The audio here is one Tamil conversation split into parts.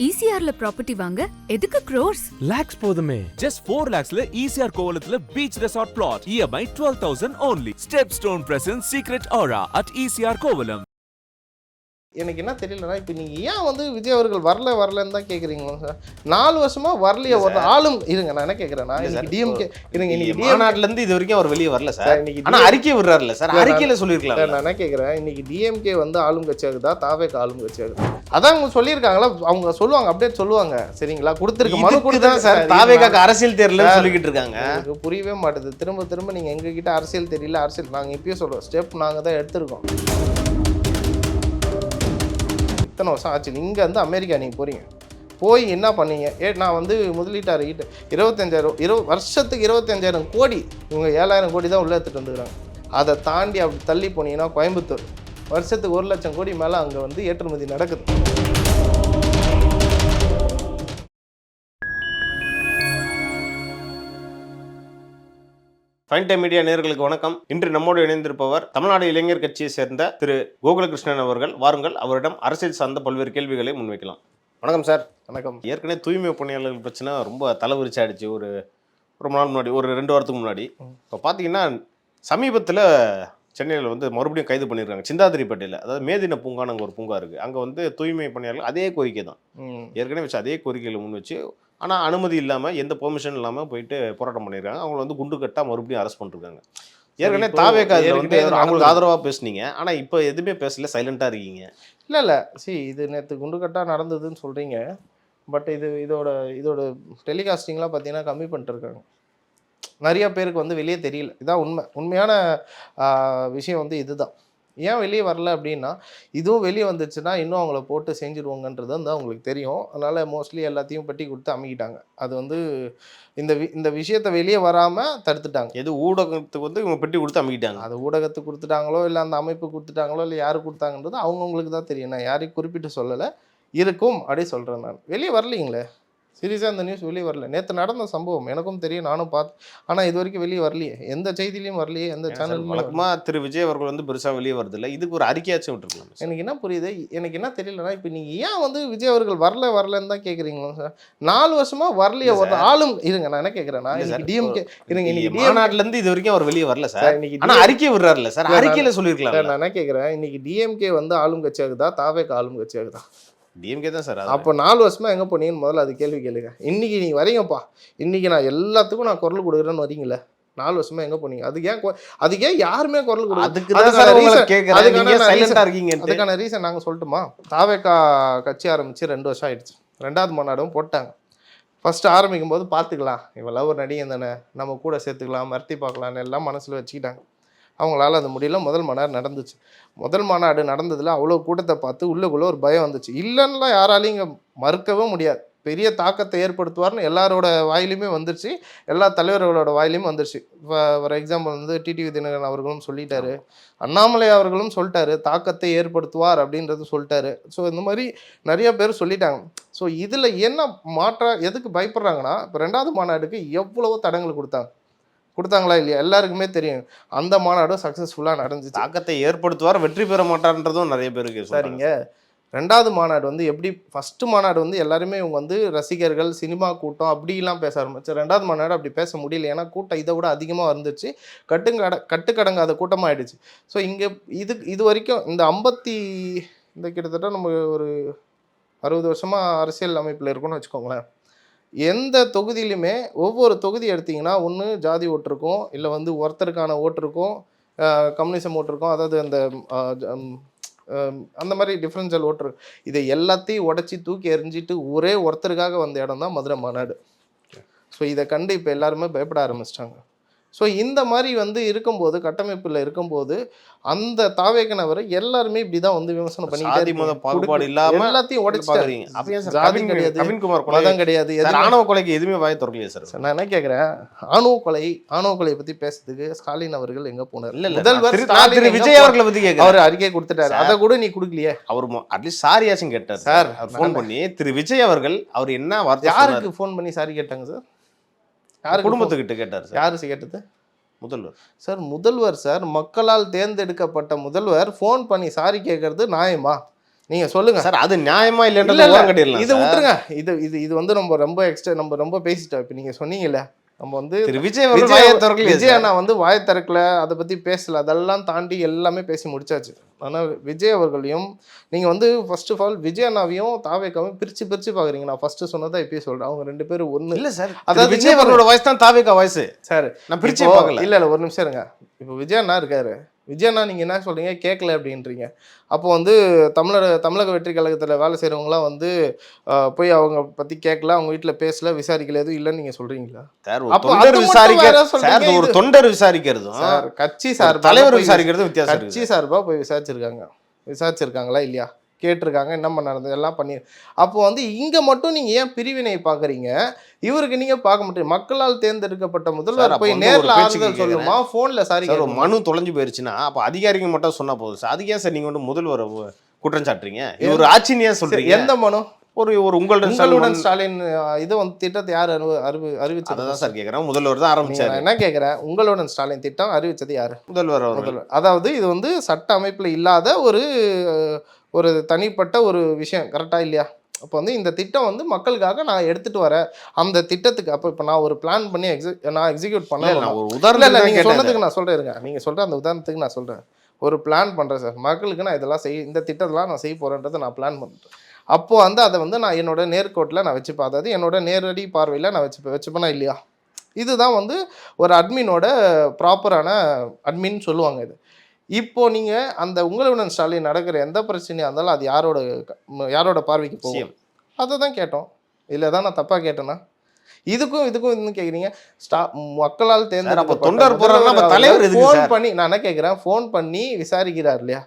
ECRல ப்ராப்பர்ட்டி வாங்க எதுக்கு crores? lakhs போதுமே. Just 4 lakhsல ECR கோவலத்துல beach resort plot. EMI 12,000 only. Stepstone presents Secret Aura at ECR Kovalam. எனக்கு என்ன தெரியலனா இப்போ நீங்க ஏன் வந்து விஜய் அவர்கள் வரலன்னு தான் கேக்குறீங்களா சார்? 4 வருஷமா வரலையே ஒரு ஆளும் இருங்க. நான் என்ன கேக்குறேன்னா இன்னைக்கு டிஎம்கே இருங்க, இன்னைக்கு மாநாட்டுல இருந்து இது வரைக்கும் அவர் வெளியே வரல சார். ஆனா அறிக்கை விடுறாருல சார், அறிக்கையில சொல்லிருக்கலாம். நான் என்ன கேக்குறேன், இன்னைக்கு டிஎம்கே வந்து ஆளும் கட்சியாகுதா தாவேக ஆளும் கட்சியாகுதா? அதான் அவங்க சொல்லியிருக்காங்களா, அவங்க சொல்லுவாங்க, அப்டேட் சொல்லுவாங்க சரிங்களா? கொடுத்துருக்க மனு கொடுத்தா சார் தாவேகாக்கு அரசியல் தெரியலன்னு சொல்லிக்கிட்டு இருக்காங்க. எனக்கு புரியவே மாட்டேது. திரும்ப நீங்க எங்க கிட்ட அரசியல் தெரியல, அரசியல் நாங்க இப்பயே சொல்றோம், ஸ்டெப் நாங்க தான் எடுத்திருக்கோம். இத்தனை வருஷம் ஆச்சு, இங்கே வந்து அமெரிக்கா நீங்கள் போகிறீங்க, போய் என்ன பண்ணீங்க? நான் வந்து முதலீட்டார் 25,000 வருஷத்துக்கு 25,000 கோடி, இவங்க 7,000 கோடி தான் உள்ளே எடுத்துகிட்டு வந்துக்கிறாங்க. அதை தாண்டி அப்படி தள்ளி போனீங்கன்னா கோயம்புத்தூர் வருஷத்துக்கு 1 லட்சம் கோடி மேலே அங்கே வந்து ஏற்றுமதி நடக்குது. ஃபைன் டைம் மீடியா நேயர்களுக்கு வணக்கம். இன்று நம்மோடு இணைந்திருப்பவர் தமிழ்நாடு இளைஞர் கட்சியை சேர்ந்த திரு கோகுலகிருஷ்ணன் அவர்கள். வாருங்கள், அவரிடம் அரசியல் சார்ந்த பல்வேறு கேள்விகளை முன்வைக்கலாம். வணக்கம் சார். வணக்கம். ஏற்கனவே தூய்மை பணியாளர்கள் பிரச்சனை ரொம்ப தலைவிரிச்சாயிடுச்சு. ரொம்ப நாள் முன்னாடி, ஒரு 2 வாரத்துக்கு முன்னாடி. இப்போ பார்த்தீங்கன்னா சமீபத்தில் சென்னையில் வந்து மறுபடியும் கைது பண்ணியிருக்காங்க சிந்தாதிரிப்பேட்டையில். அதாவது மேதின பூங்கான்னு அங்கே ஒரு பூங்கா இருக்குது. அங்கே வந்து தூய்மை பணியாளர்கள் அதே கோரிக்கை தான் ஏற்கனவே வச்சு அதே கோரிக்கையில் முன் வச்சு, ஆனால் அனுமதி இல்லாமல் எந்த பெர்மிஷன் இல்லாமல் போயிட்டு போராட்டம் பண்ணியிருக்காங்க. அவங்களை வந்து குண்டு கட்டாக மறுபடியும் அரெஸ்ட் பண்ணிருக்காங்க. ஏற்கனவே தாவேகா வந்து அவங்களுக்கு ஆதரவாக பேசுனீங்க, ஆனால் இப்போ எதுவுமே பேசல, சைலண்ட்டாக இருக்கீங்க. இல்லை இது நேற்று குண்டு கட்டாக நடந்ததுன்னு சொல்கிறீங்க. பட் இதோட டெலிகாஸ்டிங்லாம் பார்த்தீங்கன்னா கம்மி பண்ணிட்டு இருக்காங்க. நிறைய பேருக்கு வந்து வெளியே தெரியல. இதான் உண்மையான விஷயம் வந்து இதுதான். ஏன் வெளியே வரல அப்படின்னா, இதுவும் வெளியே வந்துச்சுன்னா இன்னும் அவங்கள போட்டு செஞ்சுருவாங்கன்றது வந்து அவங்களுக்கு தெரியும். அதனால் மோஸ்ட்லி எல்லாத்தையும் பெட்டி கொடுத்து அமைக்கிட்டாங்க. அது வந்து இந்த விஷயத்தை வெளியே வராமல் தடுத்துட்டாங்க. எது ஊடகத்துக்கு வந்து இவங்க பெட்டி கொடுத்து அமைக்கிட்டாங்க. அது ஊடகத்துக்கு கொடுத்துட்டாங்களோ இல்லை அந்த அமைப்பு கொடுத்துட்டாங்களோ இல்லை யார் கொடுத்தாங்கன்றது அவங்கவுங்களுக்கு தான் தெரியும். நான் யாரையும் குறிப்பிட்டு சொல்லலை, இருக்கும் அப்படி சொல்கிறேன். நான் வெளியே வரலீங்களே, சீரியஸாக இந்த நியூஸ் வெளியே வரல. நேற்று நடந்த சம்பவம் எனக்கும் தெரியும், நானும் பார்த்தேன். ஆனால் இது வரைக்கும் வெளியே வரலையே, எந்த செய்திலையும் வரலையே, எந்த சேனல். வழக்கமாக திரு விஜய் அவர்கள் வந்து பெருசாக வெளியே வரதில்லை. இதுக்கு ஒரு அறிக்கையாச்சும் விட்டுருக்கலாம். எனக்கு என்ன புரியுது, எனக்கு என்ன தெரியலனா, இப்போ நீங்கள் ஏன் வந்து விஜய் அவர்கள் வரலன்னு தான் கேட்குறீங்களா சார்? 4 வருஷமா வரலையே ஒரு ஆளும் இருங்க. நான் என்ன கேட்குறேன்னா, டிஎம்கே இருங்க, இன்னைக்கு மாநாட்டிலேருந்து இது வரைக்கும் அவர் வெளியே வரல சார். இன்னைக்கு ஆனால் அறிக்கை விடுறாருல சார், அறிக்கையில் சொல்லியிருக்கலாம். நான் என்ன கேட்குறேன், இன்னைக்கு டிஎம்கே வந்து ஆளும் கட்சியாகுதா தாவேக ஆளும் கட்சியாகுதா? டிஎம்கே தான் சார். அப்போ 4 வருஷமா எங்கே போனீங்கன்னு முதல்ல அது கேள்வி கேளுங்க. இன்னைக்கு நீங்கள் வரீங்கப்பா, இன்னைக்கு நான் எல்லாத்துக்கும் நான் குரல் கொடுக்குறேன்னு வரீங்களே, 4 வருஷமா எங்கே போனீங்க? அதுக்கு ஏன் யாருமே குரல் கொடுக்க? அதுக்கான ரீசன் நாங்கள் சொல்லட்டுமா? தாவேகா கட்சி ஆரம்பித்து 2 வருஷம் ஆயிடுச்சு. 2வது மாநாடும் போட்டாங்க. ஃபஸ்ட்டு ஆரம்பிக்கும் போது பார்த்துக்கலாம், இவெல்லாம் ஒரு நடிகன் தானே, நம்ம கூட சேர்த்துக்கலாம், மறுத்தி பார்க்கலான்னு எல்லாம் மனசில் வச்சுக்கிட்டாங்க. அவங்களால அது முடியல. முதல் மாநாடு நடந்துச்சு. முதல் மாநாடு நடந்ததில் அவ்வளோ கூட்டத்தை பார்த்து உள்ளுக்குள்ளே ஒரு பயம் வந்துச்சு. இல்லைன்னுலாம் யாராலையும் இங்கே மறுக்கவே முடியாது. பெரிய தாக்கத்தை ஏற்படுத்துவார்னு எல்லாரோட வாயிலுமே வந்துருச்சு, எல்லா தலைவர்களோட வாயிலையும் வந்துருச்சு. ஃபார் எக்ஸாம்பிள் வந்து டிடிவி தினகரன் அவர்களும் சொல்லிட்டாரு, அண்ணாமலை அவர்களும் சொல்லிட்டாரு, தாக்கத்தை ஏற்படுத்துவார் அப்படின்றது சொல்லிட்டாரு. ஸோ இந்த மாதிரி நிறைய பேர் சொல்லிட்டாங்க. ஸோ இதில் என்ன எதுக்கு பயப்படுறாங்கன்னா, இப்போ 2வது மாநாடுக்கு எவ்வளவோ தடங்கள் கொடுத்தாங்களா இல்லையா? எல்லாருக்குமே தெரியும். அந்த மாநாடும் சக்ஸஸ்ஃபுல்லாக நடந்துச்சு. தாக்கத்தை ஏற்படுத்துவார், வெற்றி பெற மாட்டார்ன்றதும் நிறைய பேருக்கு. சரிங்க, 2வது மாநாடு வந்து எப்படி, ஃபஸ்ட்டு மாநாடு வந்து எல்லாருமே இவங்க வந்து ரசிகர்கள், சினிமா கூட்டம் அப்படிலாம் பேச ஆரம்பிச்சு. 2வது மாநாடு அப்படி பேச முடியல, ஏன்னா கூட்டம் இதை விட அதிகமாக இருந்துச்சு. கட்டுக்கடங்காத கூட்டமாக ஆயிடுச்சு. ஸோ இங்கே இது வரைக்கும் இந்த கிட்டத்தட்ட நம்ம ஒரு 60 வருஷமாக அரசியல் அமைப்பில் இருக்கோம்னு வச்சுக்கோங்களேன். எந்த தொகுதியிலுமே ஒவ்வொரு தொகுதி எடுத்திங்கன்னா ஒன்று ஜாதி ஓட்டு இருக்கும், இல்லை வந்து ஒருத்தருக்கான ஓட்டு இருக்கும், கம்யூனிசம் ஓட்டு இருக்கும், அதாவது அந்த மாதிரி டிஃப்ரென்ஷியல் ஓட்டு இருக்கும். இதை எல்லாத்தையும் உடச்சி தூக்கி எறிஞ்சிட்டு ஒரே ஒருத்தருக்காக வந்த இடம் தான் மதுரை மாநாடு. ஸோ இதை கண்டு இப்போ எல்லாருமே பயப்பட ஆரம்பிச்சிட்டாங்க. ஸோ இந்த மாதிரி வந்து இருக்கும்போது, கட்டமைப்பில் இருக்கும்போது, அந்த தாவேகனவர் எல்லாருமே இப்படிதான் வந்து விமர்சனம் பண்ணிட்டு எல்லாத்தையும் உடைச்சிட்டாங்க. மதம் கிடையாது, ஆணவ கொலைக்கு எதுவுமே வாய் திறக்கலையே சார். நான் என்ன கேட்குறேன், ஆணவ கொலையை பற்றி பேசுறதுக்கு ஸ்டாலின் அவர்கள் எங்க போனார்? முதல்வர் விஜய் அவர்களை பற்றி கேட்க அவர் அறிக்கை கொடுத்துட்டாரு, அதை கூட நீ கொடுக்கலையே. அவர் அட்லீஸ்ட் சாரியாச்சும் கேட்டார் சார். ஃபோன் பண்ணி திரு விஜய் அவர்கள் அவர் என்ன வார்த்தை, யாருக்கு ஃபோன் பண்ணி சாரி கேட்டாங்க சார்? யார் குடும்பத்துக்கிட்ட கேட்டார் சார்? யாரு கேட்டது? முதல்வர் சார், மக்களால் தேர்ந்தெடுக்கப்பட்ட முதல்வர் ஃபோன் பண்ணி சாரி கேட்கறது நியாயமா? நீங்க சொல்லுங்க சார் அது நியாயமா இல்ல, இல்லைன்றது இல்ல, ஓரம் கட்டிடலாம் இது சார். விட்டுருங்க. இது வந்து நம்ம ரொம்ப பேசிட்டோம். இப்ப நீங்க சொன்னீங்கல்ல, நம்ம வந்து திரு விஜய் அவர்கள் வாயை திறக்கலையே விஜய் சார். அண்ணா வந்து வாயை திறக்கல, அதை பத்தி பேசல, அதெல்லாம் தாண்டி எல்லாமே பேசி முடிச்சாச்சு. ஆனா விஜய் அவர்களையும் நீங்க வந்து ஃபர்ஸ்ட் ஆஃப் ஆல் விஜய் அண்ணாவையும் தாவேக்காவையும் பிரிச்சு பிரிச்சு பாக்குறீங்க. நான் ஃபர்ஸ்ட் சொன்னதை இப்பயே சொல்றேன், அவங்க 2 பேரும் ஒண்ணு இல்ல சார், அதாவது அதாவது விஜய் அவர்களோட வாய்ஸ் தான் தாவேக்கா வாய்ஸ் சார். நான் பிரிச்சே இப்போ பார்க்கல. இல்ல ஒரு நிமிஷம் இருங்க. இப்போ விஜய் அண்ணா இருக்காரு, விஜய் அண்ணா நீங்க என்ன சொல்றீங்க, கேட்கல அப்படின்றீங்க. அப்போ வந்து தமிழக வெற்றி கழகத்துல வேலை செய்யறவங்களாம் வந்து போய் அவங்க பத்தி கேட்கல, அவங்க வீட்டுல பேசல, விசாரிக்கல, எதுவும் இல்லைன்னு நீங்க சொல்றீங்களா? சார் ஒரு அப்போ தொண்டர் அது மட்டும் விசாரிக்க வேற சொல்றீங்க, சார் ஒரு இது- தொண்டர் விசாரிக்கிறதும் சார் கட்சி ஒரு சார்பா தலைவர் போய் விசாரிக்கிறதும் வித்தியாசம் இருக்கு கட்சி சார்பா போய் விசாரிச்சிருக்காங்களா இல்லையா, கேட்டிருக்காங்க, என்ன நடந்தது எல்லாம் பண்ணி. அப்போ வந்து இங்க மட்டும் நீங்க ஏன் பிரிவினை பாக்குறீங்க, இவருக்கு நீங்க பார்க்க மாட்டீங்க. மக்களால் தேர்ந்தெடுக்கப்பட்ட சார், முதல்வர் அப்போ போய் வந்து நேர்ல ஒரு பேச்சுக்கு ஆறுதல் சொல்லுமா, போன்ல சாரி சார். ஒரு மனு தொலைஞ்சு போயிருச்சுன்னா அப்ப அதிகாரிங்க மட்டும் சொன்னா போதும் சார். அதுக்கு ஏன் சார் நீங்க வந்து முதல்வரை குற்றம் சாட்டுறீங்க? இது ஒரு ஆட்சின்னு ஏன் சொல்றீங்க? எந்த மனு? ஒரு உங்களுடன் ஸ்டாலின் இது வந்து திட்டத்தை யார் அறிவிச்சது? அதான் சார் கேக்குறேன். முதல்வர் தான் ஆரம்பிச்சாரு. நான் என்ன கேட்கிறேன், உங்களுடன் ஸ்டாலின் திட்டம் அறிவிச்சது யாரு? முதல்வர் அவர்கள். முதல்வர். அதாவது இது வந்து சட்ட அமைப்புல இல்லாத ஒரு தனிப்பட்ட ஒரு விஷயம், கரெக்டா இல்லையா? அப்போ வந்து இந்த திட்டம் வந்து மக்களுக்காக நான் எடுத்துட்டு வரேன், அந்த திட்டத்துக்கு. அப்போ இப்போ நான் ஒரு பிளான் பண்ணி நான் எக்ஸிக்யூட் இல்ல, பண்ணல. நான் ஒரு இல்ல உதாரணம் நீங்க கேட்டேன். சொன்னதுக்கு நான் சொல்றேன், நீங்க சொல்ற அந்த உதாரணத்துக்கு நான் சொல்றேன். ஒரு பிளான் பண்றேன் சார், மக்களுக்கு நான் இதெல்லாம் இந்த திட்டத்தெல்லாம் நான் செய்ய போறேன்றதை நான் பிளான் பண்றேன். அப்போ வந்து அதை வந்து நான் என்னோட நேர்கோட்டில் நான் வச்சுப்பேன், அதாவது என்னோட நேரடி பார்வையில் நான் வச்சுப்பேனா இல்லையா? இதுதான் வந்து ஒரு அட்மினோட ப்ராப்பரான அட்மின்னு சொல்லுவாங்க இது. இப்போ நீங்க அந்த உங்களுடன் ஸ்டாலின் நடக்கிற எந்த பிரச்சனையா இருந்தாலும் அது யாரோட பார்வைக்கு போகும்? அதை தான் கேட்டோம். இல்லை தான் நான் தப்பா கேட்டேன்னா? இதுக்கும் இன்னும் கேட்குறீங்க, மக்களால் தொண்டர் போறாருன்னா தலைவர் எதுக்கு ஃபோன் சார்? பண்ணி நான் என்ன கேட்குறேன், ஃபோன் பண்ணி விசாரிக்கிறார் இல்லையா?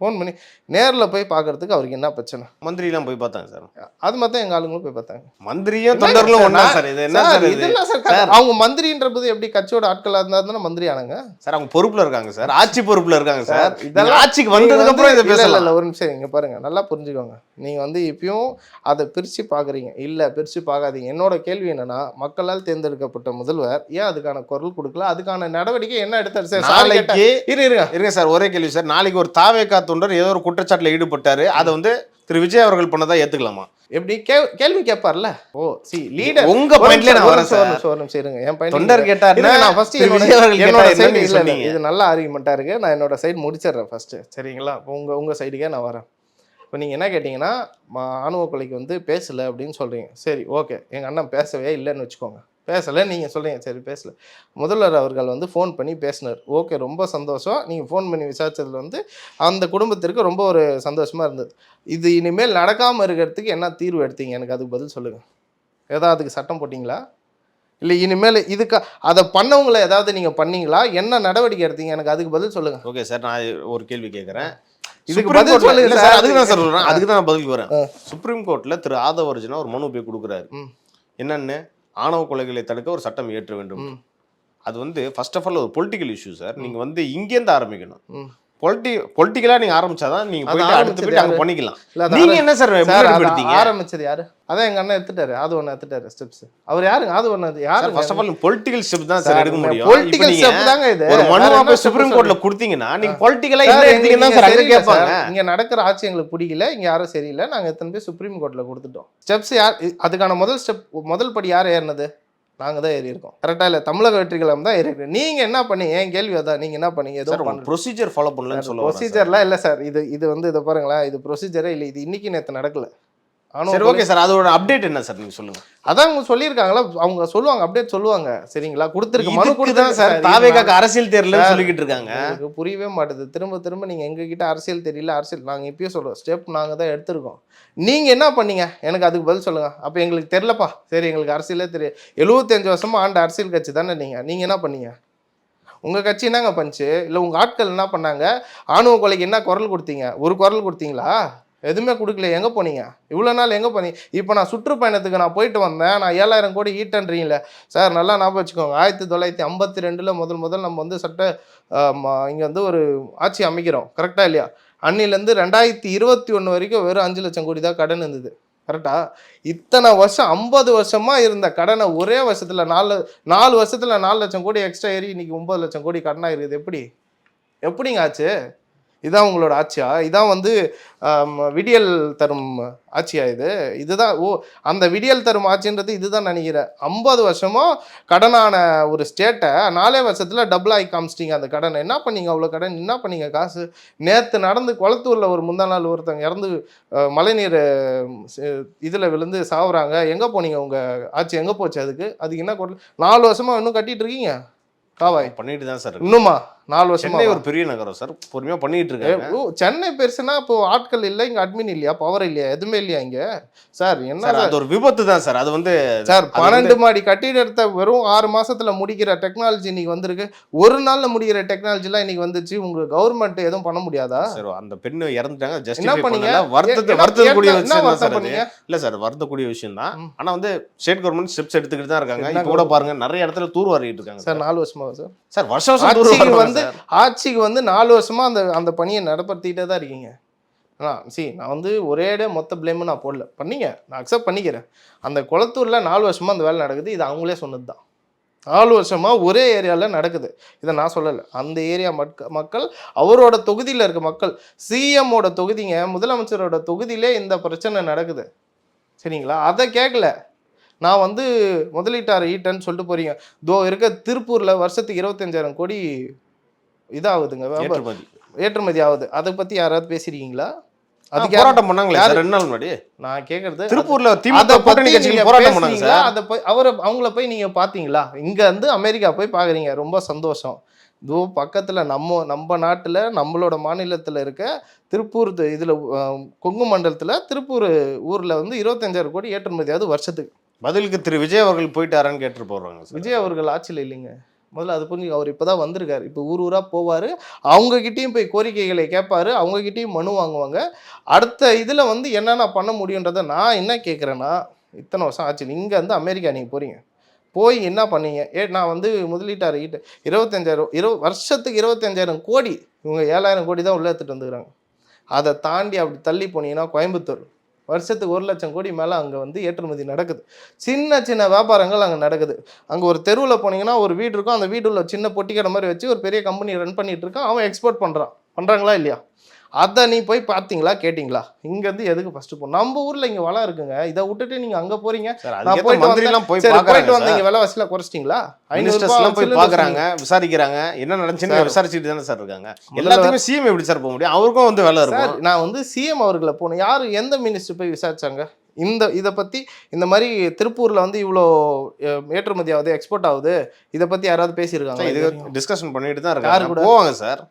ஃபோன் பண்ணி நேரில் போய் பார்க்கறதுக்கு அவருக்கு என்ன பிரச்சனை? மந்திரிலாம் போய் பார்த்தாங்க சார். அது மாதிரி தான் எங்கள் ஆளுங்களும் போய் பார்த்தாங்க. மந்திரியும் தொண்டர்களும் ஒண்ணா சார்? இது என்ன சார் இது? இதெல்லாம் சார் அவங்க மந்திரின்றது எப்படி கட்சியோட ஆட்களாக இருந்தால் தானே மந்திரி ஆனாங்க சார். அவங்க பொறுப்புல இருக்காங்க சார், ஆட்சி பொறுப்புல இருக்காங்க சார். இதெல்லாம் ஆட்சிக்கு வந்ததுக்கு அப்புறம் இதை பேசல. இல்லை ஒரு நிமிஷம் இங்க பாருங்க, நல்லா புரிஞ்சுக்கோங்க. நீங்க வந்து இப்பயும் அதை பிரிச்சு பாக்குறீங்க. இல்ல பிரிச்சு பார்க்காதீங்க. என்னோட கேள்வி என்னன்னா, மக்களால் தேர்ந்தெடுக்கப்பட்ட முதல்வர் ஏன் அதுக்கான குரல் கொடுக்கல, அதுக்கான நடவடிக்கை என்ன எடுத்தாரு சார்? நாளைக்கு இருங்க சார், ஒரே கேள்வி சார். நாளைக்கு ஒரு தாவேக்கா தொண்டர் ஏதோ ஒரு குற்றச்சாட்டுல ஈடுபட்டாரு, அதை வந்து திரு விஜய் அவர்கள் பண்ணதா ஏத்துக்கலாமா? எப்படி கேள்வி கேட்பார்ல? ஓ சி லீடர் உங்க பாயிண்ட்ல நான் வரேன் சார். ஒரு நிமிஷம் இருங்க. என் பாயிண்ட் தொண்டர் கேட்டாருன்னா நான் ஃபர்ஸ்ட் திரு விஜய் அவர்கள் என்னோட கேட்டா சைடு என்ன இல்ல சொன்னீங்க? இது நல்ல ஆர்குமெண்டா இருக்கு. நான் என்னோட சைடு முடிச்சிடுறேன் ஃபர்ஸ்ட், சரிங்களா? உங்க சைடுக்கே நான் வரேன். இப்போ நீங்கள் என்ன கேட்டிங்கன்னா, ஆணவ கொலைக்கு வந்து பேசலை அப்படின்னு சொல்கிறீங்க. சரி ஓகே, எங்கள் அண்ணன் பேசவே இல்லைன்னு வச்சுக்கோங்க. பேசலை நீங்கள் சொல்கிறீங்க, சரி பேசலை. முதல்வர் அவர்கள் வந்து ஃபோன் பண்ணி பேசினார். ஓகே, ரொம்ப சந்தோஷம். நீங்கள் ஃபோன் பண்ணி விசாரிச்சதில் வந்து அந்த குடும்பத்திற்கு ரொம்ப ஒரு சந்தோஷமாக இருந்தது. இது இனிமேல் நடக்காமல் இருக்கிறதுக்கு என்ன தீர்வு எடுத்தீங்க? எனக்கு அதுக்கு பதில் சொல்லுங்கள். ஏதாவது அதுக்கு சட்டம் போட்டிங்களா? இல்லை இனிமேல் இதுக்கு அதை பண்ணவங்களை ஏதாவது நீங்கள் பண்ணீங்களா? என்ன நடவடிக்கை எடுத்தீங்க? எனக்கு அதுக்கு பதில் சொல்லுங்கள். ஓகே சார், நான் ஒரு கேள்வி கேட்குறேன். இதுக்கு பதில் சொல்லுங்க சார். அதுக்கு தான் சார் சொல்றேன், அதுக்கு தான் நான் பதிலுக்கு வரேன். ஆ. சுப்ரீம் கோர்ட்ல திரு ஆதவ அர்ஜுனா ஒரு மனு போய் கொடுக்குறாரு. என்னன்னு, ஆணவ கொலைகளை தடுக்க ஒரு சட்டம் இயற்ற வேண்டும். அது வந்து ஃபர்ஸ்ட் ஆஃப் ஆல் ஒரு பொலிட்டிக்கல் இஷ்யூ சார். நீங்க வந்து இங்கேருந்து ஆரம்பிக்கணும். பொலிட்டிக்கலா நீங்க ஆரம்பிச்சாதான் நீங்க போயிட்டு அடுத்து போயிட்டு அங்க பண்ணிக்கலாம். நீங்க என்ன சார் எடுத்தீங்க? ஆரம்பிச்சது யாரு? அதான் எங்க அண்ணன் எடுத்துட்டாரு. அது ஒண்ணு எடுத்துட்டாரு ஸ்டெப்ஸ். அவர் யாருங்க? அது ஒண்ணு யாரு? First of all political step தான் சார் எடுக்க முடியும். பொலிட்டிக்கல் ஸ்டெப் தாங்க இது. ஒரு மனுவா போய் சுப்ரீம் கோர்ட்ல கொடுத்தீங்கன்னா நீங்க பொலிட்டிக்கலா என்ன எடுத்தீங்கன்னா சார் அங்க கேட்பாங்க. இங்க நடக்கிற ஆட்சி எங்களுக்கு பிடிக்கல, இங்க யாரும் சரியில்லை, நாங்க எத்தனை பேர் சுப்ரீம் கோர்ட்ல கொடுத்துட்டோம். ஸ்டெப்ஸ் யார்? அதுக்கான முதல் படி யார் ஏறினது? நாங்கள் தான் ஏறி இருக்கோம். கரெக்டாக இல்லை? தமிழக வெற்றி கழகம் தான் ஏறி இருக்கு. நீங்கள் என்ன பண்ணீங்க? என் கேள்வி அதான், நீங்கள் என்ன பண்ணீங்க? ஏதோ ப்ரொசீஜர் ஃபாலோ பண்ணலன்னு சொல்லுவாங்க. ப்ரொசீஜர்லாம் இல்லை சார். இது வந்து இதை பாருங்களேன், இது ப்ரொசீஜரே இல்லை. இது இன்னைக்கு நேற்று நடக்கல. சரி ஓகே சார், அதோட அப்டேட் என்ன சார் நீங்க சொல்லுங்க. அதான் அவங்க சொல்லியிருக்காங்களா, அவங்க சொல்லுவாங்க, அப்டேட் சொல்லுவாங்க, சரிங்களா? கொடுத்துருக்கு மனு கொடுத்தா சார். தாவேக்காக்கு அரசியல் தெரியலன்னு சொல்லிக்கிட்டு இருக்காங்க. எனக்கு புரியவே மாட்டேது. திரும்ப நீங்க எங்ககிட்ட அரசியல் தெரியல, அரசியல் நாங்க இப்பயே சொல்றோம், ஸ்டெப் நாங்க தான் எடுத்திருக்கோம். நீங்க என்ன பண்ணீங்க? எனக்கு அதுக்கு பதில் சொல்லுங்க. அப்ப எங்களுக்கு தெரியலப்பா, சரி எங்களுக்கு அரசியலே தெரியும். 75 வருஷமா ஆண்ட அரசியல் கட்சி தானே நீங்க என்ன பண்ணீங்க? உங்க கட்சி என்னங்க பண்ணுச்சு? இல்ல உங்க ஆட்கள் என்ன பண்ணாங்க? ஆணவ கொலைக்கு என்ன குரல் கொடுத்தீங்க? ஒரு குரல் கொடுத்தீங்களா? எதுவுமே கொடுக்கல. எங்கே போனீங்க இவ்வளோ நாள்? எங்கே போனீங்க? இப்போ நான் சுற்றுப்பயணத்துக்கு நான் போயிட்டு வந்தேன். நான் 7000 கோடி ஈட்டன்றீங்களே சார். நல்லா ஞாபகம் வச்சுக்கோங்க. 1952 முதல் நம்ம வந்து இங்கே வந்து ஒரு ஆட்சி அமைக்கிறோம், கரெக்டாக இல்லையா? அன்னிலேருந்து 2021 வரைக்கும் வெறும் 5 லட்சம் கோடி தான் கடன் இருந்தது, கரெக்டா? இத்தனை வருஷம் 50 வருஷமா இருந்த கடனை ஒரே வருஷத்தில் 4 வருஷத்தில் 4 லட்சம் கோடி எக்ஸ்ட்ரா ஏறி இன்னைக்கு 9 லட்சம் கோடி கடனாக இருக்குது. எப்படிங்க ஆச்சு? இதான் உங்களோட ஆட்சியா? இதான் வந்து விடியல் தரும் ஆட்சியா இது? இதுதான் அந்த விடியல் தரும் ஆட்சின்றது இதுதான் நினைக்கிறேன். 50 வருஷமா கடனான ஒரு ஸ்டேட்டை 4 வருஷத்துல டபுள் ஆகி காமிச்சிட்டீங்க. அந்த கடனை என்ன பண்ணீங்க? அவ்வளோ கடன் என்ன பண்ணீங்க? காசு நேற்று நடந்து குளத்தூரில் ஒரு முந்தா நாள் ஒருத்தங்க இறந்து மழைநீர் இதில் விழுந்து சாவுறாங்க. எங்கே போனீங்க? உங்கள் ஆட்சி எங்கே போச்சு? அதுக்கு என்ன 4 வருஷமா இன்னும் கட்டிட்டு இருக்கீங்க காவாய்? பண்ணிட்டு தான் சார் இன்னுமா 4 வருஷமா? சென்னை ஒரு பெரிய நகரம் சார், பொறுமையா பண்ணிட்டு இருக்காங்க. சென்னை பெருசுனா இப்போ ஆட்கள் இல்லை, இங்க அட்மின் இல்லையா, பவர் இல்லையா, எதுவுமே இல்லையா இங்க? சார் என்ன சார், அது ஒரு விபத்து தான் சார். அது வந்து சார் 12 மாடி கட்டிடத்தை வெறும் 6 மாசத்துல முடிக்கிற டெக்னாலஜி இன்னைக்கு வந்திருக்கு. ஒரு நாள்ல முடிக்கிற டெக்னாலஜிலாம் இன்னைக்கு வந்துச்சு. உங்க கவர்மெண்ட் எதுவும் பண்ண முடியாதா? சார் அந்த பெண்ணு இறந்துட்டாங்க, ஜஸ்ட் என்ன பண்ணீங்க? வருத்தக்கூடிய விஷயம் தான் சார். பண்ணீங்க இல்ல சார், வருத்தக்கூடிய விஷயம் தான். ஆனா வந்து ஸ்டேட் கவர்மெண்ட் ஸ்டெப்ஸ் எடுத்துக்கிட்டு தான் இருக்காங்க. இப்போ கூட பாருங்க, நிறைய இடத்துல தூர் வாரிட்டு இருக்காங்க சார். 4 வருஷமா சார். சார் வருஷம் வருஷம் தூர் வந்து ஆட்சிக்கு வந்து 4 வருஷமா அந்த பணியை நடப்படுத்திட்டே தான் இருக்கீங்க. நான் வந்து ஒரே மொத்த பிளேமு நான் போடல, பண்ணீங்க, நான் அக்செப்ட் பண்ணிக்கிறேன். அந்த குளத்தூர்ல 4 வருஷமா அந்த வேலை நடக்குது. இது அவங்களே சொன்னது தான். 4 வருஷமா ஒரே ஏரியாவில் நடக்குது. இதை நான் சொல்லலை. அந்த ஏரியா மக்கள், அவரோட தொகுதியில் இருக்க மக்கள், சிஎம்மோட தொகுதிங்க, முதலமைச்சரோட தொகுதியிலே இந்த பிரச்சனை நடக்குது. சரிங்களா? அதை கேட்கல. நான் வந்து முதலீட்டார் ஈட்டன்னு சொல்லிட்டு போறீங்க. இருக்க திருப்பூர்ல வருஷத்துக்கு 25,000 கோடி இதாகுதுங்க, ஏற்றுமதி ஆகுது. அதை பத்தி யாராவது பேசிருக்கீங்களா? அதுக்கு போராட்டம் பண்ணாங்களே 2 நாள் முன்னாடி. நான் கேக்குறது, திருப்பூர்ல திமுக கூட்டணி கட்சிகள் போராட்டம் பண்ணாங்க சார். அவங்கள போய் நீங்க பாத்தீங்களா? இங்க வந்து அமெரிக்கா போய் பாக்குறீங்க, ரொம்ப சந்தோஷம். பக்கத்துல நம்ம நாட்டுல, நம்மளோட மாநிலத்துல இருக்க திருப்பூர் இதுல கொங்கு மண்டலத்துல திருப்பூர் ஊர்ல வந்து 25,000 கோடி ஏற்றுமதி ஆகுது வருஷத்துக்கு. பதிலுக்கு திரு விஜய் அவர்கள் போயிட்டாரான்னு கேட்டு போறாங்க. விஜய் அவர்கள் ஆட்சியில் இல்லைங்க, முதல்ல அது புரிஞ்சு. அவர் இப்போதான் வந்திருக்காரு. இப்போ ஊரா போவார், அவங்ககிட்டையும் போய் கோரிக்கைகளை கேட்பாரு, அவங்ககிட்டையும் மனு வாங்குவாங்க. அடுத்த இதில் வந்து என்னென்ன பண்ண முடியுன்றதை நான் என்ன கேட்குறேன்னா, இத்தனை வருஷம் ஆச்சு, இங்கே வந்து அமெரிக்கா நீங்கள் போகிறீங்க, போய் என்ன பண்ணீங்க? நான் வந்து முதலீட்டார் 25,000 வருஷத்துக்கு 25,000 கோடி, இவங்க 7,000 கோடி தான் உள்ளே எடுத்துகிட்டு வந்துக்கிறாங்க. அதை தாண்டி அப்படி தள்ளி போனீங்கன்னா கோயம்புத்தூர் வருஷத்துக்கு 1 லட்சம் கோடி மேலே அங்கே வந்து ஏற்றுமதி நடக்குது. சின்ன சின்ன வியாபாரங்கள் அங்கே நடக்குது. அங்கே ஒரு தெருவில் போனீங்கன்னா ஒரு வீடு இருக்கும், அந்த வீடுல சின்ன பொட்டி கடை மாதிரி வச்சு ஒரு பெரிய கம்பெனி ரன் பண்ணிட்டு இருக்கான். அவன் எக்ஸ்போர்ட் பண்ணுறாங்களா இல்லையா? அதை நீ போய் பார்த்தீங்களா, கேட்டிங்களா? இங்கேருந்து எதுக்கு ஃபர்ஸ்ட் போகணும்? நம்ம ஊரில் இங்கே வளம் இருக்குங்க, இதை விட்டுட்டு நீங்கள் அங்கே போகிறீங்க. போயிட்டு வந்து இங்கே விலை வசதியில் குறைச்சிட்டிங்களா? 500 போய் பார்க்குறாங்க, விசாரிக்கிறாங்க, என்ன நடந்துச்சுன்னு விசாரிச்சுட்டு தானே சார் இருக்காங்க. எல்லாத்துக்குமே சிஎம் எப்படி சார் போக முடியும்? அவருக்கும் வந்து வேலை இருக்கும். நான் வந்து சிஎம் அவர்களை போனேன், யார் எந்த மினிஸ்டர் போய் விசாரிச்சாங்க இதை பற்றி? இந்த மாதிரி திருப்பூரில் வந்து இவ்வளோ ஏற்றுமதி ஆகுது, எக்ஸ்போர்ட் ஆகுது, இதை பற்றி யாராவது பேசியிருக்காங்க? இது டிஸ்கஷன் பண்ணிட்டு தான் இருக்காங்க. போவாங்க சார்,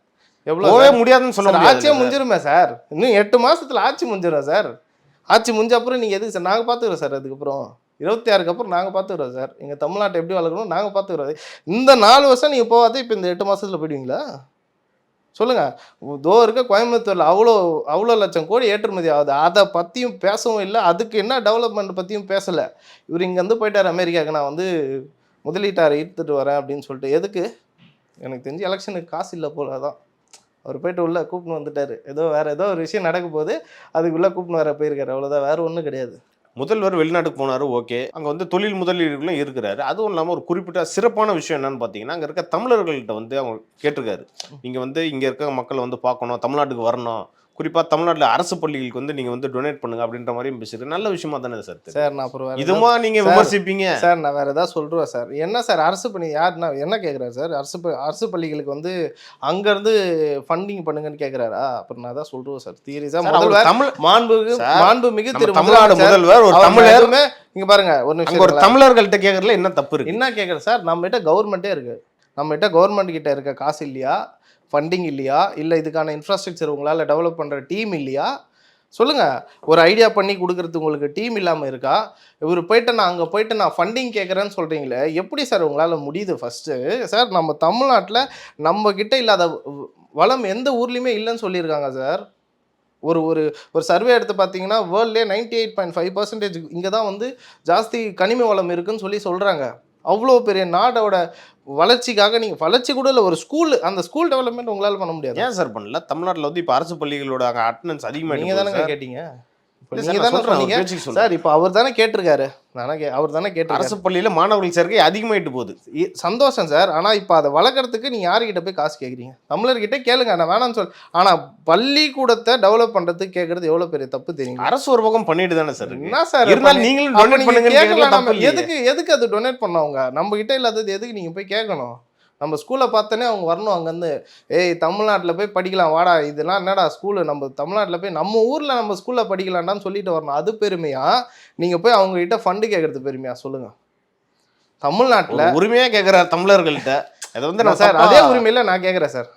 எவ்வளோ முடியாதுன்னு சொல்ல முடியாது. ஆட்சியே முடிஞ்சிருமே சார், இன்னும் 8 மாசத்துல ஆட்சி முடிஞ்சிடும் சார். ஆட்சி முடிஞ்ச அப்புறம் நீங்க எதுக்கு சார்? நாங்க பாத்துக்கிறோம் சார். அதுக்கப்புறம் 26க்கு அப்புறம் நாங்க பாத்துக்கிறோம் சார். எங்க தமிழ்நாட்டை எப்படி வளர்க்கணும் நாங்க பாத்துக்கிறோம். இந்த 4 வருஷம் நீங்க போகாத, இப்ப இந்த 8 மாசத்துல போயிடுவீங்களா? சொல்லுங்க. இருக்க கோயம்புத்தூர்ல அவ்வளோ லட்சம் கோடி ஏற்றுமதி ஆகுது, அதை பத்தியும் பேசவும் இல்லை. அதுக்கு என்ன டெவலப்மெண்ட் பத்தியும் பேசல. இவர் இங்க வந்து போயிட்டார் அமெரிக்காவுக்கு, நான் வந்து முதலீட்டாரை ஈர்த்துட்டு வரேன் அப்படின்னு சொல்லிட்டு. எதுக்கு? எனக்கு தெரிஞ்சு எலெக்ஷனுக்கு காசு இல்லை போலதான். அவர் போயிட்டு உள்ளே கூப்பிட்டு வந்துட்டார். வேற ஏதோ ஒரு விஷயம் நடக்க போது, அதுக்குள்ளே கூப்பிட்டு வர போயிருக்காரு, அவ்வளோதான், வேற ஒன்றும் கிடையாது. முதல்வர் வெளிநாட்டுக்கு போனார், ஓகே. அங்கே வந்து தொழில் முதலீடுகளும் இருக்கிறாரு. அதுவும் இல்லாமல் ஒரு குறிப்பிட்ட சிறப்பான விஷயம் என்னன்னு பார்த்தீங்கன்னா, அங்கே இருக்க தமிழர்கள்ட்ட வந்து அவங்க கேட்டிருக்காரு, நீங்கள் வந்து இங்கே இருக்க மக்களை வந்து பார்க்கணும், தமிழ்நாட்டுக்கு வரணும், குறிப்பாக தமிழ்நாட்டில் அரசு பள்ளிகளுக்கு வந்து நீங்கள் வந்து டொனேட் பண்ணுங்க அப்படின்ற மாதிரி பேசுறது நல்ல விஷயமா தானே சார்? சார் நான் அப்புறம் இதுமா நீங்கள் விமர்சிப்பீங்க சார்? நான் வேற ஏதாவது சொல்கிறேன் சார். என்ன சார் அரசு பள்ளி யாருன்னா என்ன கேட்குறாரு சார்? அரசு பள்ளிகளுக்கு வந்து அங்கேருந்து ஃபண்டிங் பண்ணுங்கன்னு கேட்குறாரா? அப்புறம் நான் தான் சொல்கிறேன் சார். தீரியஸாக மாண்புமிகு தமிழ்நாடு முதல்வர் ஒரு தமிழருமே இங்கே பாருங்க, ஒரு நிமிஷம், ஒரு தமிழர்கள்ட்ட கேட்குறதுல என்ன தப்பு இருக்கு? என்ன கேட்குறேன் சார்? நம்மகிட்ட கவர்மெண்ட்டே இருக்கு, நம்மகிட்ட கவர்மெண்ட் கிட்ட இருக்க காசு இல்லையா? ஃபண்டிங் இல்லையா? இல்லை இதுக்கான இன்ஃப்ராஸ்ட்ரக்சர் உங்களால் டெவலப் பண்ணுற டீம் இல்லையா? சொல்லுங்கள். ஒரு ஐடியா பண்ணி கொடுக்குறதுக்கு உங்களுக்கு டீம் இல்லாமல் இருக்கா? இவர் போயிட்டு நான் அங்கே போயிட்டு நான் ஃபண்டிங் கேட்குறேன்னு சொல்கிறீங்களே, எப்படி சார் உங்களால் முடியுது? ஃபஸ்ட்டு சார், நம்ம தமிழ்நாட்டில் நம்மக்கிட்ட இல்லாத வளம் எந்த ஊர்லேயுமே இல்லைன்னு சொல்லியிருக்காங்க சார். ஒரு ஒரு ஒரு சர்வே எடுத்து பார்த்தீங்கன்னா வேர்ல்ட்லேயே 98.5% இங்கே தான் வந்து ஜாஸ்தி கனிம வளம் இருக்குன்னு சொல்கிறாங்க. அவ்வளோ பெரிய நாடோட வளர்ச்சிக்காக நீங்கள் வளர்ச்சி கூட இல்லை, ஒரு ஸ்கூல், அந்த ஸ்கூல் டெவலப்மெண்ட் உங்களால் பண்ண முடியாது. ஏன் சார் பண்ணல? தமிழ்நாட்டில் வந்து இப்போ அரசு பள்ளிகளோட அட்டெண்டன்ஸ் அதிகமாக, நீங்கள் தானே கேட்டீங்க. இப்போ இல்ல நீங்க சார், நான் தானே சொல்றேன், ஒரு சொன்னீங்க பேச்சுக்கு சொல்றேன். சார். இப்போ அவர் தானே கேட்டிருக்காரு, அவர் தானே கேட்டிருக்காரு. அரசு பள்ளியில மாணவர்கள் சேர்க்கை அதிகமாயிட்டு போகுது. சந்தோஷம் சார். ஆனால் இப்போ அதை வளர்க்குறதுக்கு நீங்கள் யாருக்கிட்ட போய் காசு கேட்குறீங்க? தமிழர்கிட்ட கேளுங்க, நான் வேணாம்னு சொல். ஆனால் பள்ளிக்கூடத்தை டெவலப் பண்ணுறதுக்கு கேட்குறது எவ்வளோ பெரிய தப்பு தெரியுங்க. அரசு ஒரு பக்கம் பண்ணிட்டு தானே சார் இருக்கு. என்ன சார் இருந்தாலும் நீங்களும் அப்ப டொனேட் நீங்க பண்ணுங்க. கேட்கலாம். நம்ம எதுக்கு அது டொனேட் பண்ணவங்க நம்ம கிட்ட இல்லாதது எதுக்கு நீங்கள் போய் கேட்கணும்? நம்ம ஸ்கூலை பார்த்தோன்னே அவங்க வரணும் அங்கேருந்து. ஏய் தமிழ்நாட்டில் போய் படிக்கலாம் வாடா, இதெல்லாம் என்னடா ஸ்கூலு, நம்ம தமிழ்நாட்டில் போய் நம்ம ஊரில் நம்ம ஸ்கூலில் படிக்கலாம்டான்னு சொல்லிட்டு வரணும். அது பெருமையா? நீங்கள் போய் அவங்ககிட்ட ஃபண்டு கேட்குறது பெருமையா சொல்லுங்கள்? தமிழ்நாட்டில் உரிமையா கேட்குறாரு தமிழர்கள்ட்ட. அதை வந்து நான் சார் அதே உரிமையில் நான் கேட்குறேன் சார்.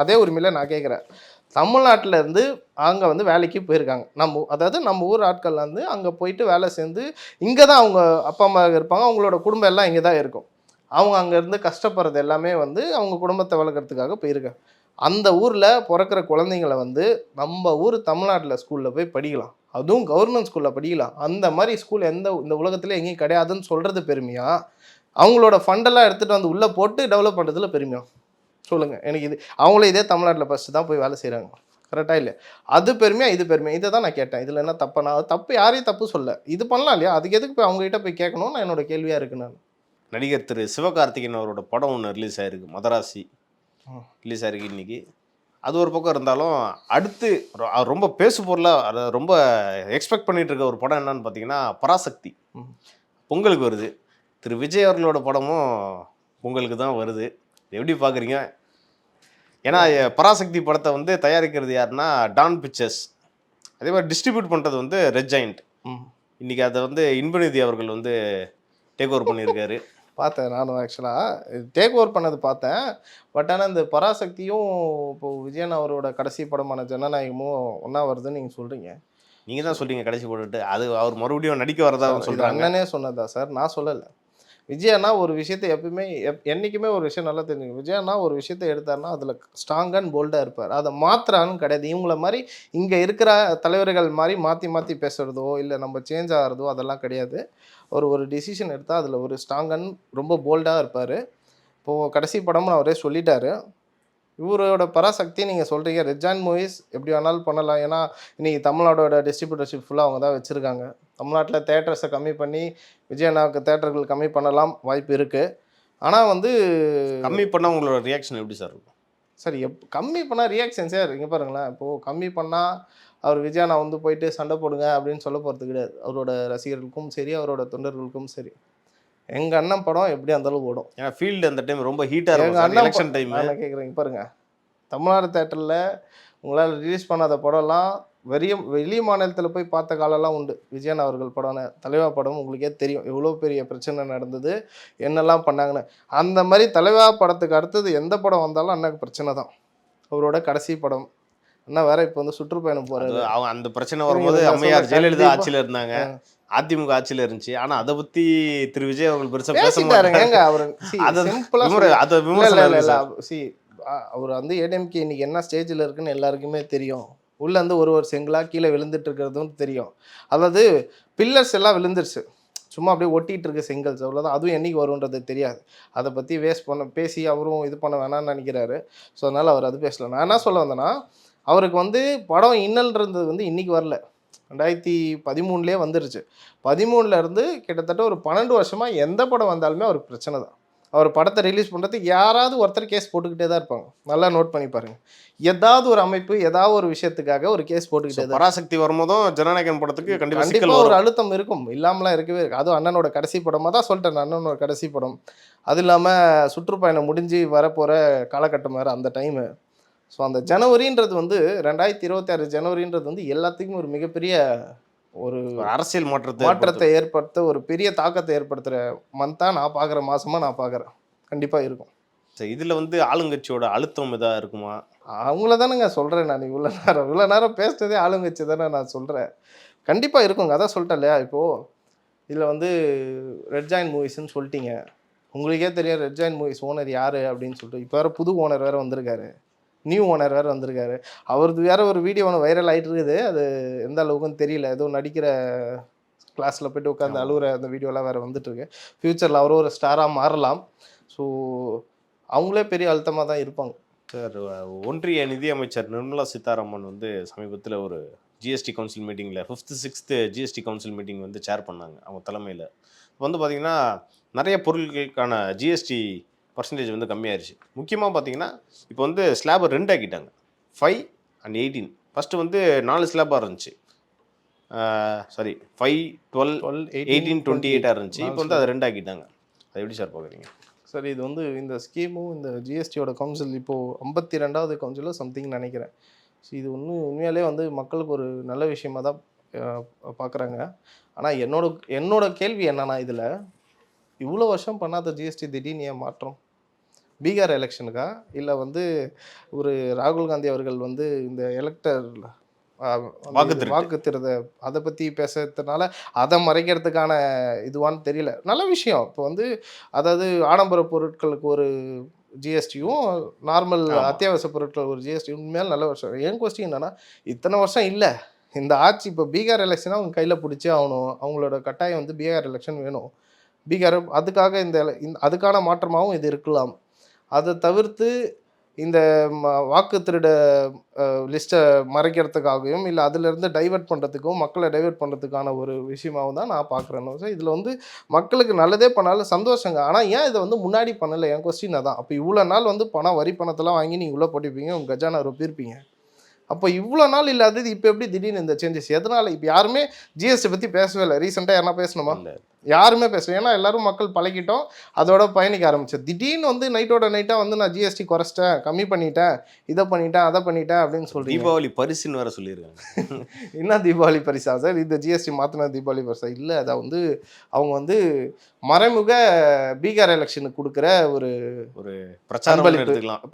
அதே உரிமையில் நான் கேட்குறேன். தமிழ்நாட்டில் இருந்து அங்கே வந்து வேலைக்கு போயிருக்காங்க. அதாவது நம்ம ஊர் ஆட்கள் வந்து அங்கே போயிட்டு வேலை சேர்ந்து இங்கே தான் அவங்க அப்பா அம்மா இருப்பாங்க, அவங்களோட குடும்பம் எல்லாம் இங்கே தான் இருக்கும். அவங்க அங்கேருந்து கஷ்டப்படுறது எல்லாமே வந்து அவங்க குடும்பத்தை வளர்க்குறதுக்காக போயிருக்காங்க. அந்த ஊரில் பிறக்கிற குழந்தைங்களை வந்து நம்ம ஊர் தமிழ்நாட்டில் ஸ்கூலில் போய் படிக்கலாம், அதுவும் கவர்மெண்ட் ஸ்கூலில் படிக்கலாம். அந்த மாதிரி ஸ்கூல் இந்த உலகத்தில் எங்கேயும் கிடையாதுன்னு சொல்கிறது பெருமையா? அவங்களோட ஃபண்டெல்லாம் எடுத்துகிட்டு வந்து உள்ளே போட்டு டெவலப் பண்ணுறதுல பெருமையா? சொல்லுங்கள் எனக்கு. இது அவங்களே இதே தமிழ்நாட்டில் ஃபஸ்ட்டு தான் போய் வேலை செய்கிறாங்க. கரெக்டாக இல்லை? அது பெருமையா இது பெருமையா? இதை தான் நான் கேட்டேன். இதில் என்ன தப்பு? நான் தப்பு யாரையும் தப்பு சொல்ல. இது பண்ணலாம் இல்லையா? அதுக்கு எதுக்கு போய் அவங்ககிட்ட போய் கேட்கணும்? நான் என்னோட கேள்வியாக இருக்கு. நான் நடிகர் திரு சிவகார்த்திகேயன் அவரோட படம் ஒன்று ரிலீஸ் ஆயிருக்கு, மதராசி ரிலீஸ் ஆயிருக்கு இன்னைக்கு. அது ஒரு பக்கம் இருந்தாலும் அடுத்து ரொம்ப பேசு பொருளாக அதை ரொம்ப எக்ஸ்பெக்ட் பண்ணிட்டு இருக்க ஒரு படம் என்னன்னு பார்த்தீங்கன்னா பராசக்தி. பொங்கலுக்கு வருது. திரு விஜய் அவர்களோட படமும் பொங்கலுக்கு தான் வருது. எப்படி பார்க்குறீங்க? ஏன்னா பராசக்தி படத்தை வந்து தயாரிக்கிறது யாருன்னா டான் பிக்சர்ஸ். அதே மாதிரி டிஸ்ட்ரிபியூட் பண்ணுறது வந்து ரெட் ஜாயிண்ட். இன்னைக்கு அதை வந்து இன்பநிதி அவர்கள் வந்து டேக் ஓவர் பண்ணியிருக்காரு. பார்த்தேன் நானும். ஆக்சுவலாக டேக் ஓவர் பண்ணது பார்த்தேன். பட் ஆனால் இந்த பராசக்தியும் இப்போது விஜயன் அவரோட கடைசி படமான ஜனநாயகமும் ஒன்றா வருதுன்னு நீங்கள் சொல்கிறீங்க. நீங்கள் தான் சொல்றீங்க கடைசி போட்டுட்டு. அது அவர் மறுபடியும் நடிக்க வரதா சொல்கிறாங்க. அண்ணனே சொன்னதா சார்? நான் சொல்லலை. விஜயண்ணா ஒரு விஷயத்தை எப்பயுமே என்றைக்குமே ஒரு விஷயம் நல்லா தெரிஞ்சுங்க. விஜயண்ணா ஒரு விஷயத்தை எடுத்தாருன்னா அதில் ஸ்ட்ராங் அண்ட் போல்டாக இருப்பார். அதை மாத்திரான்னு கிடையாது. இவங்கள மாதிரி இங்கே இருக்கிற தலைவர்கள் மாதிரி மாற்றி மாற்றி பேசுகிறதோ இல்லை நம்ம சேஞ்ச் ஆகிறதோ அதெல்லாம் கிடையாது. ஒரு டிசிஷன் எடுத்தால் அதில் ஒரு ஸ்ட்ராங் அண்ட் ரொம்ப போல்டாக இருப்பார். இப்போது கடைசி படமும் அவரே சொல்லிட்டாரு. இவரோட பராசக்தி நீங்கள் சொல்கிறீங்க ரெட் ஜாயிண்ட் மூவிஸ் எப்படி வேணாலும் பண்ணலாம். ஏன்னா இன்றைக்கி தமிழ்நாடோட டிஸ்ட்ரிபியூட்டர்ஷிப் ஃபுல்லாக அவங்க தான் வச்சுருக்காங்க. தமிழ்நாட்டில் தேட்டர்ஸை கம்மி பண்ணி விஜயண்ணாவுக்கு தேட்டர்கள் கம்மி பண்ணலாம், வாய்ப்பு இருக்குது. ஆனால் வந்து கம்மி பண்ணால் உங்களோட ரியாக்ஷன் எப்படி சார் இருக்கும்? சரி, கம்மி பண்ணால் ரியாக்ஷன் சார் இங்கே பாருங்களேன். இப்போது கம்மி பண்ணால் அவர் விஜயண்ணா வந்து போயிட்டு சண்டை போடுங்க அப்படின்னு சொல்ல போகிறது கிடையாது. அவரோட ரசிகர்களுக்கும் சரி அவரோட தொண்டர்களுக்கும் சரி. எங்கள் அண்ணன் படம் எப்படி அந்தளவு ஓடும். ஏன்னா ஃபீல்டு அந்த டைம் ரொம்ப ஹீட்டாக இருக்கும். எங்கள் அண்ணன் எலெக்ஷன் டைம் நான் கேட்குறேங்க பாருங்கள். தமிழ்நாடு தேட்டரில் உங்களால் ரிலீஸ் பண்ணாத படம்லாம் வெளி மாநிலத்தில் போய் பார்த்த காலம்லாம் உண்டு. விஜயன் அவர்கள் படம் தலைவா படம் உங்களுக்கே தெரியும் எவ்வளோ பெரிய பிரச்சனை நடந்தது, என்னெல்லாம் பண்ணாங்கன்னு. அந்த மாதிரி தலைவா படத்துக்கு அடுத்தது எந்த படம் வந்தாலும் அண்ணாக்கு பிரச்சனை தான். அவரோட கடைசி படம் அண்ணா வேற இப்போ வந்து சுற்றுப்பயணம் போகிறாரு. அந்த பிரச்சனை வரும்போது அம்மையார் ஜெயலலிதா ஆட்சியில் இருந்தாங்க, அதிமுக ஆட்சியில் இருந்துச்சு. ஆனால் அதை பற்றி திரு விஜய் அவர்கள் பெருசாக பேசிட்டாருங்க. அவர் அவர் வந்து ஏடிஎம்கே இன்னைக்கு என்ன ஸ்டேஜில் இருக்குன்னு எல்லாருக்குமே தெரியும். உள்ளேருந்து ஒரு செங்கலாக கீழே விழுந்துட்டு இருக்கிறதும் தெரியும். அதாவது பில்லர்ஸ் எல்லாம் விழுந்துருச்சு, சும்மா அப்படியே ஒட்டிகிட்டு இருக்க செங்கல்ஸ், அவ்வளோதான். அதுவும் என்றைக்கு வரும்ன்றது தெரியாது. அதை பற்றி பேசி அவரும் இது பண்ண வேணாம்னு நினைக்கிறாரு. ஸோ அதனால் அவர் அது பேசல. நான் என்ன சொல்ல வந்தேன்னா, அவருக்கு வந்து படம் இன்னல்ன்றது வந்து இன்றைக்கி வரல, 2013 வந்துருச்சு. 13 கிட்டத்தட்ட ஒரு 12 வருஷமாக எந்த படம் வந்தாலுமே அவருக்கு பிரச்சனை தான். அவர் படத்தை ரிலீஸ் பண்ணுறதுக்கு யாராவது ஒருத்தர் கேஸ் போட்டுக்கிட்டே தான் இருப்பாங்க. நல்லா நோட் பண்ணி பாருங்கள். ஏதாவது ஒரு அமைப்பு ஏதாவது ஒரு விஷயத்துக்காக ஒரு கேஸ் போட்டுக்கிட்டே தான். பராசக்தி வரும்போதும் ஜனநாயகன் படத்துக்கு கண்டிப்பாக ஒரு அழுத்தம் இருக்கும், இல்லாமலாம் இருக்கவே இருக்கு. அதுவும் அண்ணனோட கடைசி படமாக தான் சொல்லிட்டேன், அண்ணனோட கடைசி படம். அது இல்லாமல் சுற்றுப்பயணம் முடிஞ்சு வரப்போகிற காலகட்டம் வேறு அந்த டைமு. ஸோ அந்த ஜனவரின்றது வந்து 2026 ஜனவரின்றது வந்து எல்லாத்துக்கும் ஒரு மிகப்பெரிய ஒரு அரசியல் மாற்றத்தை ஏற்படுத்த ஒரு பெரிய தாக்கத்தை ஏற்படுத்துகிற மந்தாக நான் பார்க்குற மாதமாக நான் பார்க்குறேன். கண்டிப்பாக இருக்கும். சரி, இதில் வந்து ஆளுங்கட்சியோட அழுத்தம் இதாக இருக்குமா? அவங்கள தானேங்க சொல்கிறேன் நான். இவ்வளோ நேரம் பேசுனதே ஆளுங்கட்சி தானே நான் சொல்கிறேன். கண்டிப்பாக இருக்குங்க. அதான் சொல்லிட்டேன் இல்லையா. இப்போது இதில் வந்து ரெட் ஜாயிண்ட் மூவிஸ்ன்னு சொல்லிட்டீங்க. உங்களுக்கே தெரியும் ரெட் ஜாயிண்ட் மூவிஸ் ஓனர் யார் அப்படின்னு சொல்லிட்டு. இப்போ வேறு புது ஓனர் வேறு வந்திருக்காரு, நியூ ஓனர் வேறு வந்திருக்காரு. அவரது வேறு ஒரு வீடியோ ஒன்று வைரல் ஆகிட்டு இருக்குது. அது எந்த அளவுக்குன்னு தெரியல. ஏதோ நடிக்கிற கிளாஸில் போய்ட்டு உட்காந்து அழுகுற அந்த வீடியோலாம் வேறு வந்துட்டுருக்கு. ஃப்யூச்சரில் அவரும் ஒரு ஸ்டாராக மாறலாம். ஸோ அவங்களே பெரிய அழுத்தமாக தான் இருப்பாங்க. சார், ஒன்றிய நிதியமைச்சர் நிர்மலா சீதாராமன் வந்து சமீபத்தில் ஒரு ஜிஎஸ்டி கவுன்சில் மீட்டிங்கில் 5th 6th GST council meeting வந்து சேர் பண்ணாங்க அவங்க தலைமையில். இப்போ வந்து பார்த்திங்கன்னா நிறைய பொருட்களுக்கான ஜிஎஸ்டி பர்சன்டேஜ் வந்து கம்மியாயிருச்சு. முக்கியமாக பார்த்தீங்கன்னா இப்போ வந்து ஸ்லாபை 2 ஆக்கிட்டாங்க, 5 and 18. ஃபஸ்ட்டு வந்து 4 ஸ்லாபாக இருந்துச்சு, சாரி 5, 12, 18, 28 இருந்துச்சு. இப்போ வந்து அதை 2 ஆக்கிட்டாங்க. அது எப்படி சார் பார்க்குறீங்க? சார் இது வந்து இந்த ஸ்கீமும் இந்த ஜிஎஸ்டியோட கவுன்சில் இப்போது 52வது கவுன்சிலோ சம்திங் நினைக்கிறேன். ஸோ இது உண்மையாலே வந்து மக்களுக்கு ஒரு நல்ல விஷயமாக தான் பார்க்குறாங்க. ஆனால் என்னோட கேள்வி என்னன்னா, இதில் இவ்வளோ வருஷம் பண்ணாத ஜிஎஸ்டி திடீர்னு ஏன் மாற்றம்? பீகார் எலெக்ஷனுக்கா இல்லை வந்து ஒரு ராகுல் காந்தி அவர்கள் வந்து இந்த எலக்டர் வாக்குத்திருத அதை பற்றி பேசுறதுனால அதை மறைக்கிறதுக்கான இதுவான்னு தெரியல. நல்ல விஷயம். இப்போ வந்து அதாவது ஆடம்பர பொருட்களுக்கு ஒரு ஜிஎஸ்டியும் நார்மல் அத்தியாவசிய பொருட்கள் ஒரு ஜிஎஸ்டி உண்மையால் நல்ல வருஷம். என் கொஸ்டின் என்னன்னா, இத்தனை வருஷம் இல்லை இந்த ஆட்சி, இப்போ பீகார் எலெக்ஷனாக அவங்க கையில் பிடிச்சி ஆகணும், அவங்களோட கட்டாயம் வந்து பீகார் எலெக்ஷன் வேணும். பீகார் அதுக்காக அதுக்கான மாற்றமாகவும் இது இருக்கலாம். அதை தவிர்த்து இந்த வாக்கு திருட லிஸ்ட்டை மறைக்கிறதுக்காகவும் இல்லை அதிலிருந்து டைவெர்ட் பண்ணுறதுக்கும் மக்களை டைவெர்ட் பண்ணுறதுக்கான ஒரு விஷயமாகவும் தான் நான் பார்க்குறேன். சார் இதில் வந்து மக்களுக்கு நல்லதே பண்ணாலும் சந்தோஷங்க. ஆனால் ஏன் இதை வந்து முன்னாடி பண்ணலை? என் கொஸ்டின் அதான். அப்போ இவ்வளோ நாள் வந்து வரி பணத்தெல்லாம் வாங்கி நீங்கள் உள்ளே போட்டிருப்பீங்க, உங்கள் கஜானா ரொப்பியிருப்பீங்க. அப்போ இவ்வளோ நாள் இல்லாதது இப்போ எப்படி திடீர்னு இந்த சேஞ்சஸ்? எதனால்? இப்போ யாருமே ஜிஎஸ்டி பற்றி பேசவே இல்லை. ரீசெண்டாக யாருன்னா பேசணுமா? யாருமே பேசல. ஏன்னா எல்லாரும் மக்கள் பழகிட்டோம், அதோட பயணிக்க ஆரம்பிச்சது. திடீர்னு வந்து நைட்டோட நைட்டாக வந்து நான் ஜிஎஸ்டி குறைச்சிட்டேன், கம்மி பண்ணிட்டேன், இதை பண்ணிட்டேன், அதை பண்ணிட்டேன் அப்படின்னு சொல்கிறீங்க. தீபாவளி பரிசுன்னு வேறு சொல்லியிருக்காங்க. என்ன தீபாவளி பரிசா சார்? இந்த ஜிஎஸ்டி மாற்றின தீபாவளி பரிசா? இல்லை, அதை வந்து அவங்க வந்து மறைமுக பீகார் எலெக்ஷனுக்கு கொடுக்குற ஒரு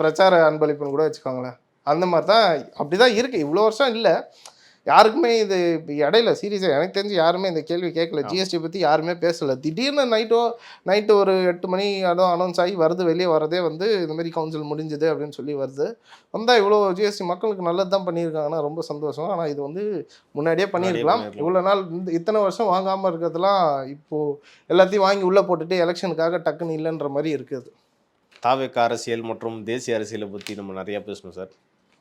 பிரச்சார அன்பளிப்புன்னு கூட வச்சுக்கோங்களேன். அந்த மாதிரி தான், அப்படி தான் இருக்குது. இவ்வளோ வருஷம் இல்லை யாருக்குமே இது இடையில சீரியஸாக எனக்கு தெரிஞ்சு யாருமே இந்த கேள்வி கேட்கல. ஜிஎஸ்டி பற்றி யாருமே பேசலை. திடீர்னு நைட்டு ஒரு 8 மணி அனௌன்ஸ் ஆகி வருது, வெளியே வரதே வந்து இந்த மாதிரி கவுன்சில் முடிஞ்சுது அப்படின்னு சொல்லி வருது. வந்தால் இவ்வளோ ஜிஎஸ்டி மக்களுக்கு நல்லது தான் பண்ணியிருக்காங்கன்னா ரொம்ப சந்தோஷம். ஆனால் இது வந்து முன்னாடியே பண்ணியிருக்கலாம். இவ்வளோ நாள் இத்தனை வருஷம் வாங்காமல் இருக்கிறதுலாம் இப்போது எல்லாத்தையும் வாங்கி உள்ளே போட்டுட்டு எலெக்ஷனுக்காக டக்குன்னு இல்லைன்ற மாதிரி இருக்குது. தாவேக்கா அரசியல் மற்றும் தேசிய அரசியலை பற்றி நம்ம நிறையா பேசணும் சார்.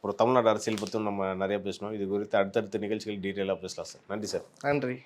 ஒரு தமிழ்நாடு அரசியல் பற்றியும் நம்ம நிறையா பேசணும். இது குறித்து அடுத்தடுத்த நிகழ்ச்சிகள் டீட்டெயிலாக பேசலாம் சார். நன்றி சார். நன்றி.